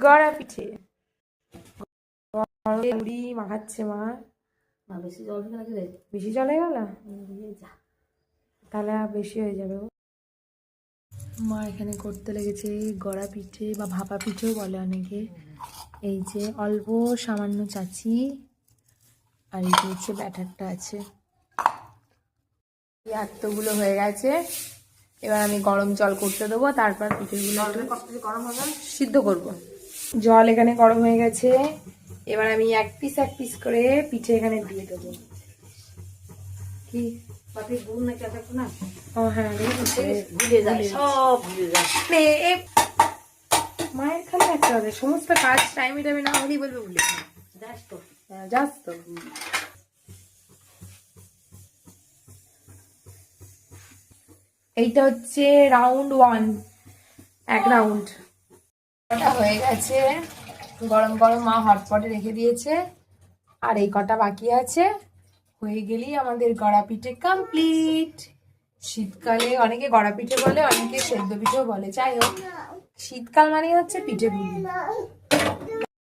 গড়া পিঠে মুড়ি মাখাচ্ছে মা। বেশি জল হয়ে গেছে রে। বেশি জল হয়ে গেল, তাহলে বেশি হয়ে যাবে। মা এখানে করতে লেগেছে গড়া পিঠে বা ভাপা পিঠেও বলে অনেকে। এই যে অল্প সামান্য চাচি, আর এই যে হচ্ছে ব্যাটারটা আছে। আত্মগুলো হয়ে গেছে, এবার আমি গরম জল করতে দেবো, তারপর পিঠেগুলো গরম হবে, সিদ্ধ করব। জল এখানে গরম হয়ে গেছে, এবার আমি এক পিস করে পিঠে এখানে দিয়ে দেবো। কি গুড় নাকি আছে না? ও হ্যাঁ, ভুলে যায়, সব ভুলে যায়। মায়ের খালি একটা হবে, সমস্ত কাজ টাইমে না হলেই বলবে ভুলে যাস তো। যাস তো। এইটা হচ্ছে রাউন্ড 1, এক রাউন্ড হয়ে গেছে। গরম গরম মা হটপটে রেখে দিয়েছে, আর এই কটা বাকি আছে। হয়ে গেলেই আমাদের গড়া পিঠে কমপ্লিট। শীতকালে অনেকে গড়া পিঠে বলে, অনেকে সেদ্ধ পিঠেও বলে। যাই হোক, শীতকাল মানে হচ্ছে পিঠে পুলি।